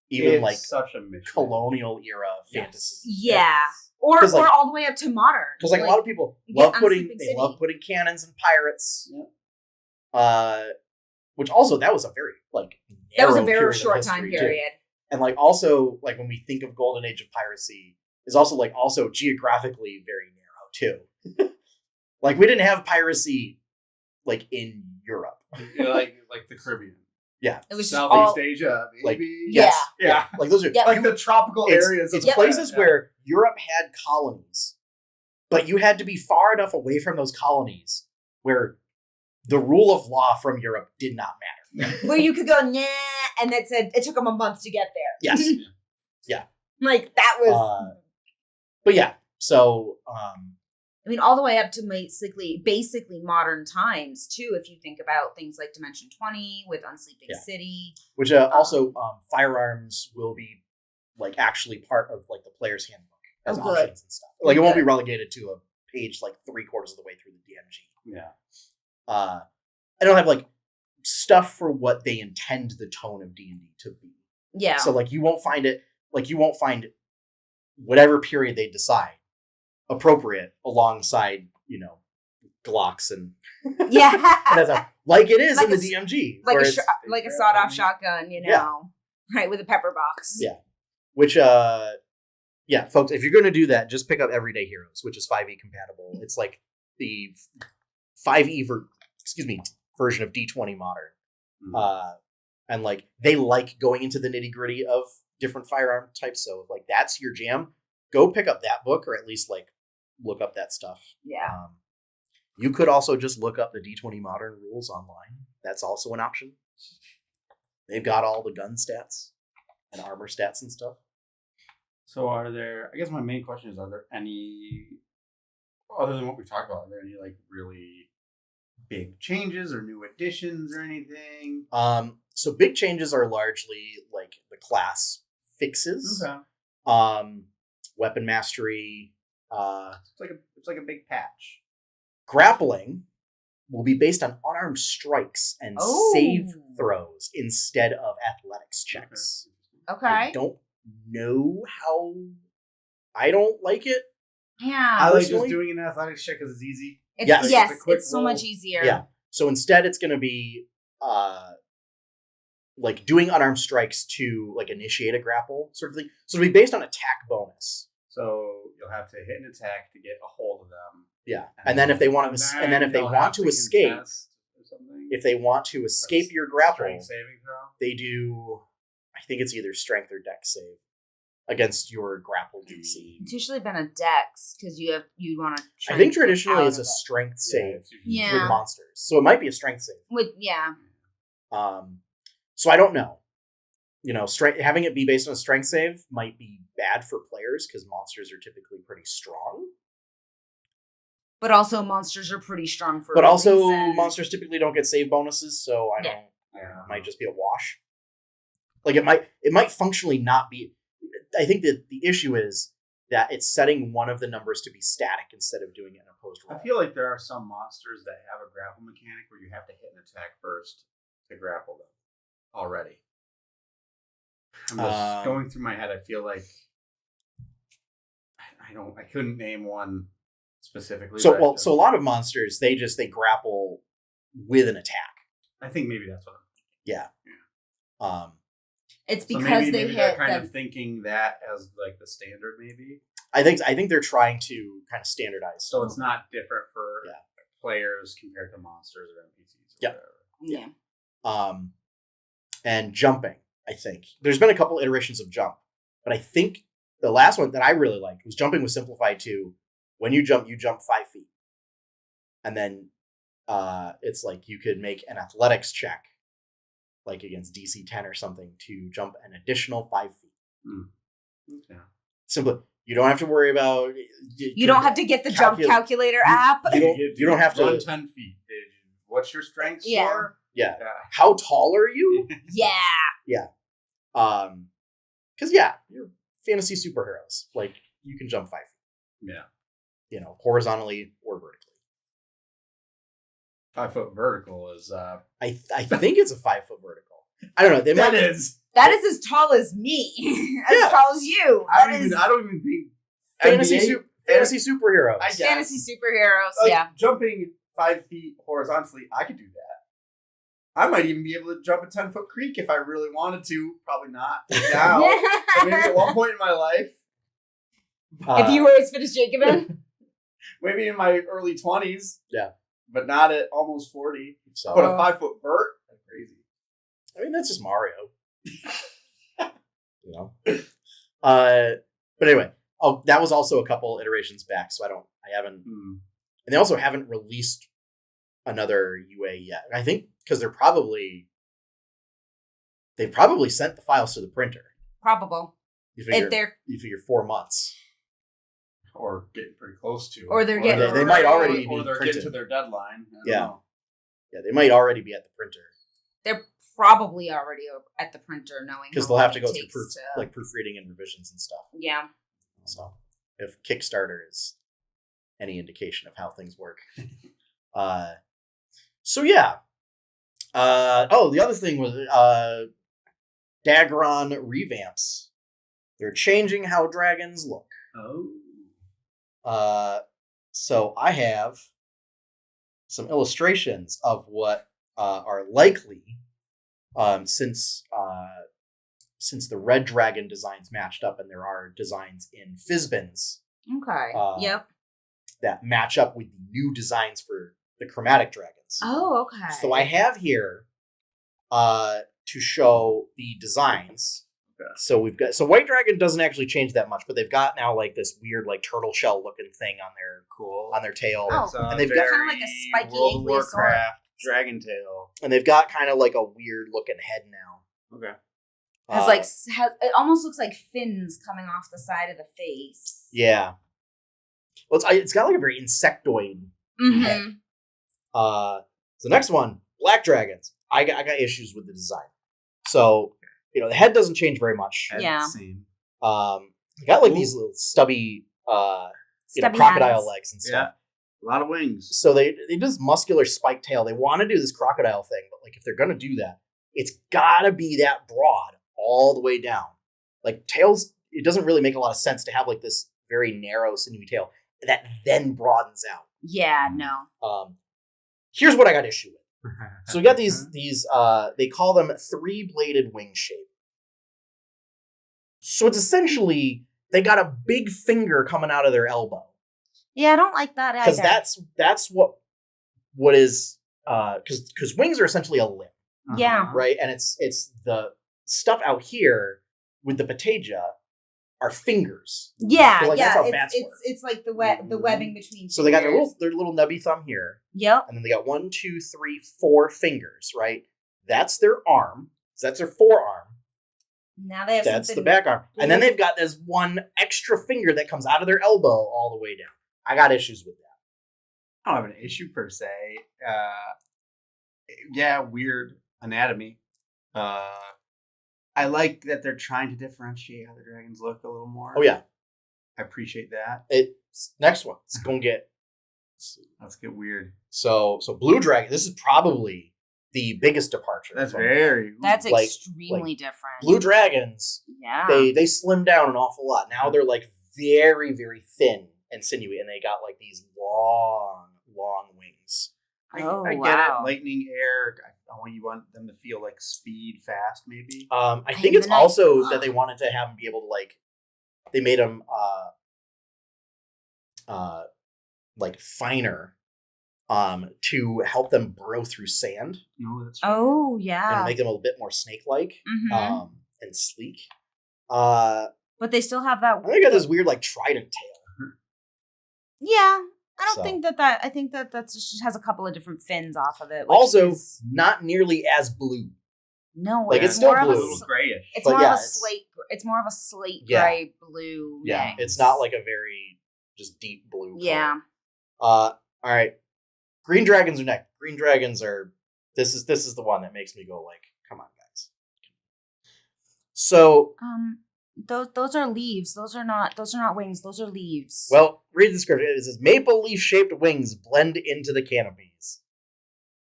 even such a colonial era fantasy. Yeah, or all the way up to modern. Because a lot of people love putting cannons and pirates. Yeah. Which also that was a very that was a very short time period. Too. And also when we think of Golden Age of piracy, is also also geographically very narrow too. We didn't have piracy in Europe. like the Caribbean. Yeah. It was Southeast Asia, maybe. Yes. Yeah. Those are the tropical areas. It's places where Europe had colonies, but you had to be far enough away from those colonies where the rule of law from Europe did not matter. Where you could go, nah, and it said it took them a month to get there. Yes. Yeah. That was... But yeah, So, I mean, all the way up to basically modern times too. If you think about things like Dimension 20 with Unsleeping City, which also firearms will be like actually part of like the player's handbook as options and stuff. Like it won't be relegated to a page like 3/4 of the way through the DMG. Yeah. I don't have like stuff for what they intend the tone of D&D to be. Yeah. So like you won't find whatever period they decide appropriate alongside, Glocks and like it is like in the DMG, like a sawed-off shotgun, right, with a pepper box. Yeah, which folks, if you're going to do that, just pick up Everyday Heroes, which is 5e compatible. It's like the 5e version of D20 Modern, and like they like going into the nitty-gritty of different firearm types. So if like that's your jam, go pick up that book, or at least like look up that stuff. Yeah. You could also just look up the D20 Modern rules online. That's also an option. They've got all the gun stats and armor stats and stuff. So I guess my main question is, are there any, other than what we talked about, are there any like really big changes or new additions or anything? So big changes are largely like the class fixes. Okay. Weapon mastery. It's like a big patch. Grappling will be based on unarmed strikes and save throws instead of athletics checks. Okay. I don't know how. I don't like it. Yeah. I like just doing an athletics check because it's easy. It's so much easier. Yeah. So instead, it's going to be like doing unarmed strikes to like initiate a grapple sort of thing. So it'll be based on attack bonus. So you'll have to hit an attack to get a hold of them. Yeah, and then if they want to, escape, if they want to escape your grapple, saving throw, they do. I think it's either strength or dex save against your grapple DC. It's usually been a dex because you want to. I think traditionally it's a strength save with monsters, so it might be a strength save. So I don't know. Having it be based on a strength save might be bad for players because monsters are typically pretty strong. But also monsters are pretty strong for. But also monsters typically don't get save bonuses, so I don't. It might just be a wash. Like it might functionally not be. I think that the issue is that it's setting one of the numbers to be static instead of doing it in opposed roll. I feel like there are some monsters that have a grapple mechanic where you have to hit an attack first to grapple them already. I'm just going through my head. I feel like I couldn't name one specifically. So a lot of monsters they grapple with an attack. I think maybe that's what I'm thinking. It's because maybe they're kind of thinking that as like the standard. Maybe I think they're trying to kind of standardize. So it's not different for players compared to monsters or NPCs. And jumping. I think there's been a couple iterations of jump, but I think the last one that I really liked was jumping was simplified to when you jump 5 feet, and then it's like you could make an athletics check, like against DC 10 or something, to jump an additional 5 feet. Okay. Simply, you don't have to worry about. You don't have to get the jump calculator app. You don't have to run 10 feet. What's your strength score? Yeah. How tall are you? Yeah. Because you're fantasy superheroes. Like you can jump 5 feet. Yeah. Horizontally or vertically. 5 foot vertical is. I think it's a 5 foot vertical. I don't know. That is as tall as me. As tall as you. I don't even think fantasy superheroes. Fantasy superheroes. Like, jumping 5 feet horizontally, I could do that. I might even be able to jump a 10-foot creek if I really wanted to. Probably not now. But maybe at one point in my life. If you were as fit as Jacobin? Maybe in my early 20s. Yeah. But not at almost 40. So, but a 5-foot vert? That's crazy. I mean, that's just Mario. But anyway. Oh, that was also a couple iterations back, so I haven't. And they also haven't released another UA yet. I think because they've probably sent the files to the printer. Probable. You figure 4 months. or getting pretty close to, Or they're getting they might already or be they're printed. getting to their deadline. I don't Yeah. know. Yeah, they might already be at the printer They're probably already at the printer, knowing because how they'll have long to it go through takes proofreading and revisions and stuff. Yeah. So if Kickstarter is any indication of how things work. So yeah. The other thing was Dagron revamps. They're changing how dragons look. Oh. So I have some illustrations of what are likely since the Red Dragon designs matched up, and there are designs in Fizban's Okay. Yep. that match up with the new designs for the chromatic dragons. Oh, okay. So I have here to show the designs. Okay. So White Dragon doesn't actually change that much, but they've got now like this weird like turtle shell looking thing on their tail. Oh, and they've got kind of like a spiky World of Ankylosaur. Warcraft dragon tail. and they've got kind of like a weird looking head now. Okay. It almost looks like fins coming off the side of the face. Yeah. Well, it's got like a very insectoid Mm-hmm. head. The next one, Black Dragons. I got issues with the design. So, the head doesn't change very much. Yeah. Same. They got like these little stubby, Stubby crocodile hands. legs and stuff. A lot of wings. So they do this muscular spike tail. They want to do this crocodile thing, but like if they're gonna do that, it's gotta be that broad all the way down. Like tails, it doesn't really make a lot of sense to have like this very narrow sinewy tail that then broadens out. Yeah, no. Here's what I got issue with. So we got these they call them 3-bladed wing shape. So it's essentially they got a big finger coming out of their elbow. Yeah, I don't like that either. Because that's what is because wings are essentially a limb, Yeah. right? And it's the stuff out here with the patagia are fingers. Yeah, So, like, that's yeah. how bats work. It's like the webbing between. So they got fingers. their little nubby thumb here, Yep. and then they got 1, 2, 3, 4 fingers, right? That's their arm. So that's their forearm. Now they have That's something. the back arm. And then they've got this one extra finger that comes out of their elbow all the way down. I got issues with that. I don't have an issue per se. Weird anatomy. I like that they're trying to differentiate how the dragons look a little more. Oh yeah. I appreciate that. It's next one. It's gonna get Let's get weird. so blue dragon. This is probably the biggest departure. That's from very. That's like- extremely different. blue dragons. Yeah. They slim down an awful lot. Now they're like very, very thin and sinewy, and they got like these long wings. I Oh, get wow. it. Lightning, air. You want them to feel like speed, fast, maybe. I think it's And then also that they wanted to have them be able to like. They made them like finer, to help them burrow through sand No, that's Oh and yeah. make them a bit more snake-like, Mhm. and sleek. But they still have that. I think they got this weird like trident tail. Yeah. I don't So. think that. I think that just has a couple of different fins off of it. which Also, is- not nearly as blue. no, like, it's it's still more a of a. blue. little grayish. It's But more yeah, of a it's- slate. It's more of a slate Yeah. gray blue. Yeah, mix. it's not like a very just deep blue color. Yeah. All right. Green dragons are next. Green dragons are. This is the one that makes me go like, come on, guys. So, Those are leaves. Those are not wings. Those are leaves. well, read the description. It says maple leaf shaped wings blend into the canopies.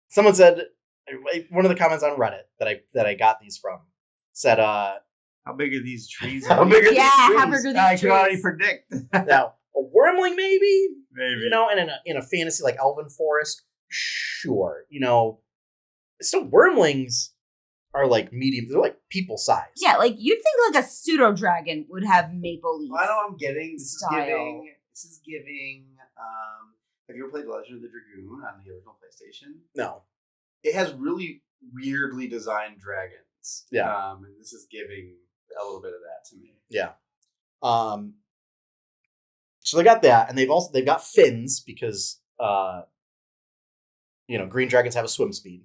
Someone said, one of the comments on Reddit that I got these from said, How big are these trees? how big are Yeah, how these big trees? are I these can already trees? predict. Now, a wormling maybe, Maybe. and in a fantasy like Elven Forest, sure, still wormlings are like medium, they're like people size. Yeah, like you'd think like a pseudo dragon would have maple leaves. Well, I know I'm getting. This Style. is giving. Have you ever played Legend of the Dragoon on the original PlayStation? No. It has really weirdly designed dragons. Yeah. And this is giving a little bit of that to me. Yeah. So they got that, and they've got fins because green dragons have a swim speed.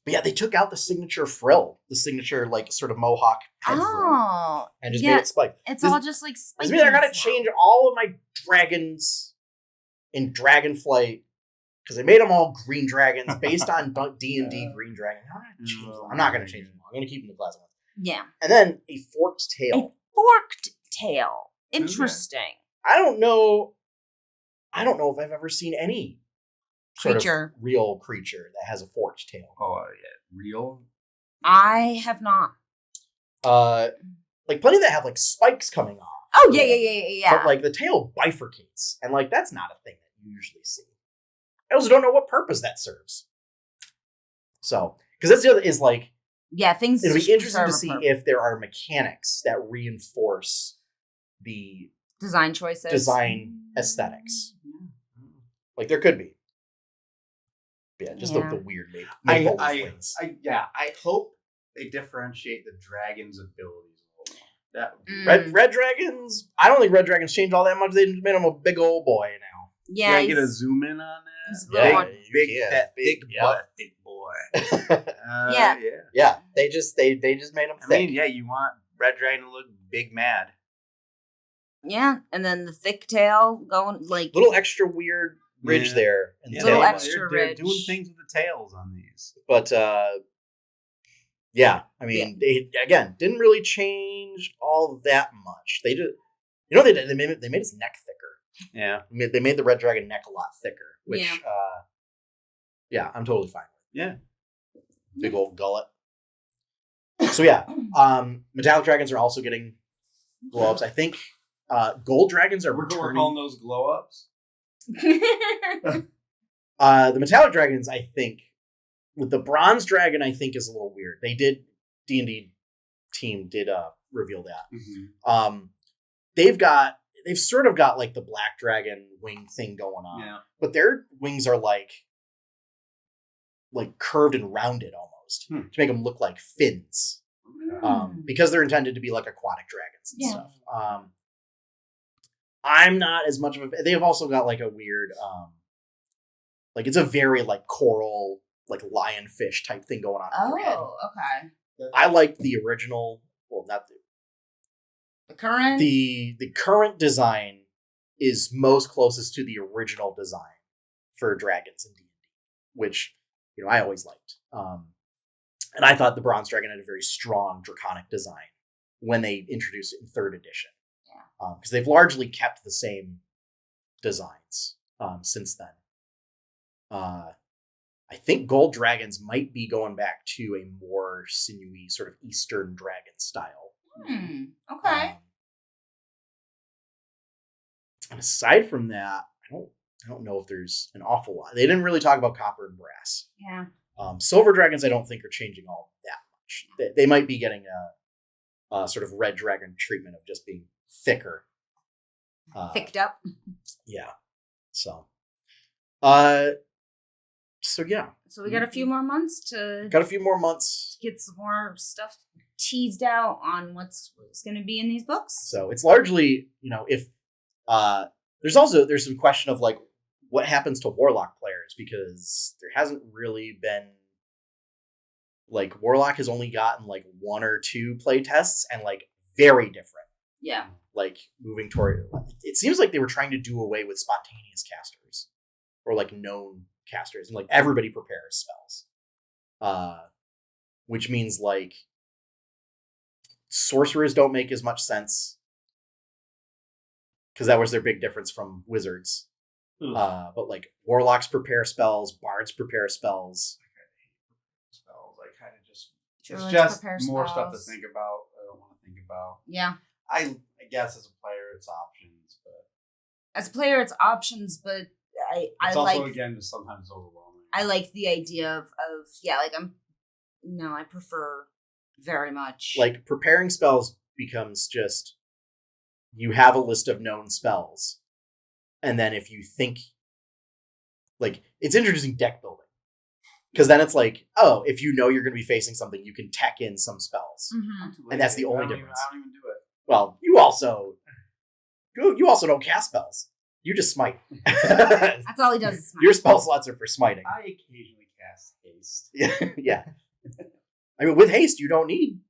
But yeah, they took out the signature frill, the signature like sort of mohawk head frill, and just made it spiked. It's all just like spiked. Does mean they're gonna change all of my dragons in Dragonflight because they made them all green dragons based on D&D green dragon. I'm not gonna change them. I'm gonna keep them the classic ones. Yeah. And then a forked tail. A forked tail. Interesting. I don't know if I've ever seen any Creature. Sort of real creature that has a forked tail. Oh yeah, real. I have not. Like plenty that have like spikes coming off. Oh yeah. But like the tail bifurcates, and like that's not a thing that you usually see. I also don't know what purpose that serves. So, because that's the other is like, things. It'll be interesting to see if there are mechanics that reinforce the design choices, design aesthetics. Like there could be. Yeah, just the weird maple things. I hope they differentiate the dragon's abilities a little more. That red dragons. I don't think red dragons changed all that much. They just made him a big old boy now. Yeah, can I get a zoom in on that? Big boy. Yeah. They just made him thick. I mean, you want red dragon to look big mad. Yeah, and then the thick tail going like little extra weird ridge there. And little extra ridge. They're doing things with the tails on these. But yeah, I mean, they again didn't really change all that much. They just, they did. They made his neck thicker. Yeah, they made the red dragon neck a lot thicker, which I'm totally fine with. Yeah, big old gullet. So metallic dragons are also getting glow ups. I think gold dragons are returning. We're calling those glow ups. The metallic dragons, I think, with the bronze dragon, I think is a little weird. They did D&D team did reveal that. Mm-hmm. They've sort of got like the black dragon wing thing going on, but their wings are like curved and rounded almost to make them look like fins, because they're intended to be like aquatic dragons and stuff. I'm not as much of a. They've also got like a weird, like it's a very like coral, like lionfish type thing going on. Oh, okay. I like the original. Well, not the current. The current design is most closest to the original design for dragons in D&D, which I always liked. And I thought the bronze dragon had a very strong draconic design when they introduced it in 3rd edition. Because they've largely kept the same designs since then. I think gold dragons might be going back to a more sinewy sort of Eastern dragon style. Okay. And aside from that, I don't know if there's an awful lot. They didn't really talk about copper and brass. Yeah. Silver dragons, I don't think are changing all that much. They might be getting a sort of red dragon treatment of just being thicker. Thicked up. Yeah. So yeah. So we got a few more months to get some more stuff teased out on what's going to be in these books. So it's largely, if there's some question of like what happens to warlock players, because there hasn't really been like warlock has only gotten like 1 or 2 play tests and like very different. Yeah. Like moving toward, it seems like they were trying to do away with spontaneous casters or like known casters, and like everybody prepares spells, which means like sorcerers don't make as much sense because that was their big difference from wizards. But like warlocks prepare spells, bards prepare spells. I kind of just it's just more stuff to think about. I don't want to think about. Yeah. I guess as a player, it's options, but I also like, again, just sometimes overwhelming. I like the idea of I prefer very much like preparing spells becomes just you have a list of known spells, and then if you think like it's introducing deck building. Because then it's like, if you know you're going to be facing something, you can tech in some spells, and that's the only difference. I don't even do it. Well, you also don't cast spells. You just smite. That's all he does is smite. Your spell slots are for smiting. I occasionally cast haste. Yeah. I mean, with haste, you don't need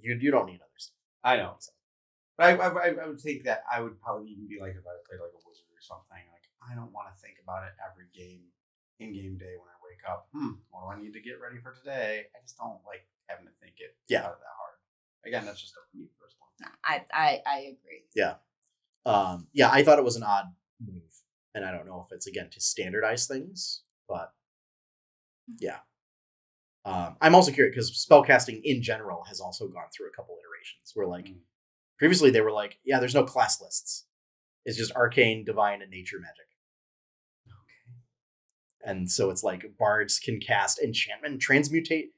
other stuff. I know. But I would think that I would probably even be like if I played like a wizard or something. Like I don't want to think about it every in-game day when I wake up. What do I need to get ready for today? I just don't like having to think it out that hard. Again, that's just a me personal. No, I agree. Yeah. I thought it was an odd move, and I don't know if it's again to standardize things, but yeah. I'm also curious because spellcasting in general has also gone through a couple iterations where like previously they were like, yeah, there's no class lists. It's just arcane, divine, and nature magic. Okay. And so it's like bards can cast enchantment, transmutate.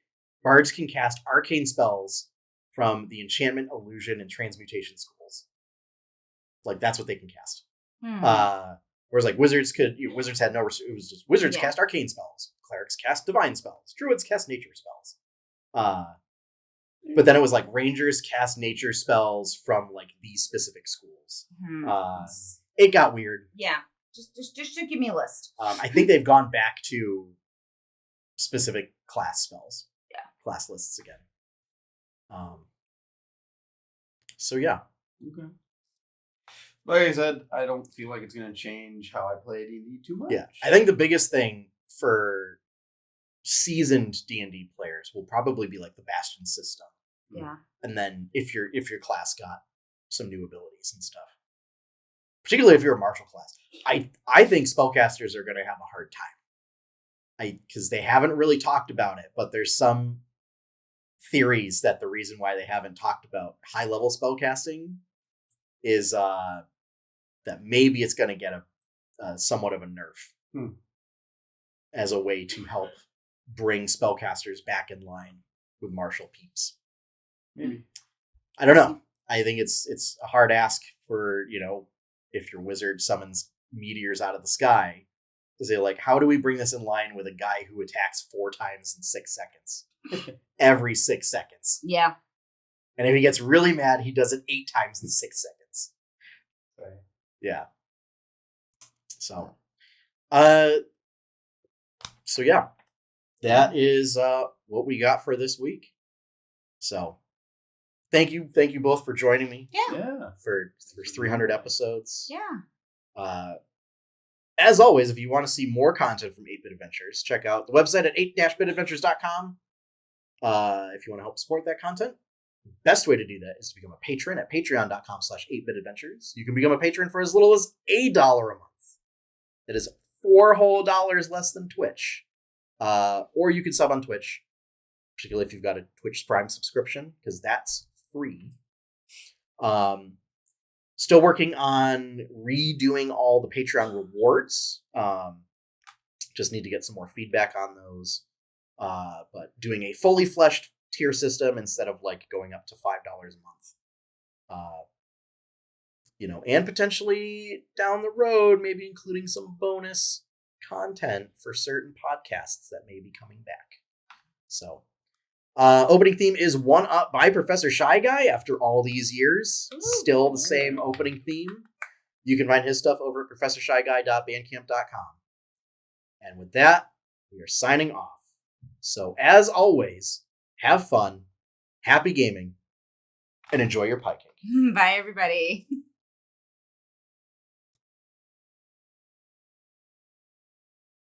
Bards can cast arcane spells from the enchantment, illusion, and transmutation schools. Like that's what they can cast. Whereas like wizards had no. It was just wizards cast arcane spells. Clerics cast divine spells. Druids cast nature spells. But then it was like rangers cast nature spells from like these specific schools. It got weird. Yeah, just give me a list. I think they've gone back to specific class spells. Yeah, class lists again. So yeah. Okay. Like I said, I don't feel like it's going to change how I play D&D too much. Yeah, I think the biggest thing for seasoned D&D players will probably be like the Bastion system. Yeah. And then if your class got some new abilities and stuff. Particularly if you're a martial class. I think spellcasters are going to have a hard time. Because they haven't really talked about it, but there's some theories that the reason why they haven't talked about high-level spellcasting is that maybe it's going to get a somewhat of a nerf as a way to help bring spellcasters back in line with martial peeps. Maybe. I don't know. I think it's a hard ask for, if your wizard summons meteors out of the sky to say, like, how do we bring this in line with a guy who attacks 4 times in 6 seconds? Every 6 seconds. Yeah. And if he gets really mad, he does it 8 times in 6 seconds. Right. Yeah. So, yeah, that is what we got for this week. So, thank you both for joining me. Yeah. For 300 episodes. Yeah. As always, if you want to see more content from 8-Bit Adventures, check out the website at 8-bitadventures.com. If you want to help support that content, the best way to do that is to become a patron at patreon.com/8bitadventures. You can become a patron for as little as $1 a month. That is $4 whole less than Twitch. Or you can sub on Twitch, particularly if you've got a Twitch Prime subscription, because that's free. Still working on redoing all the Patreon rewards. Just need to get some more feedback on those. But doing a fully fleshed tier system instead of like going up to $5 a month. And potentially down the road, maybe including some bonus content for certain podcasts that may be coming back. So, opening theme is One Up by Professor Shy Guy after all these years. Still the same opening theme. You can find his stuff over at professorshyguy.bandcamp.com. And with that, we are signing off. So, as always, have fun, happy gaming, and enjoy your pie cake. Bye, everybody.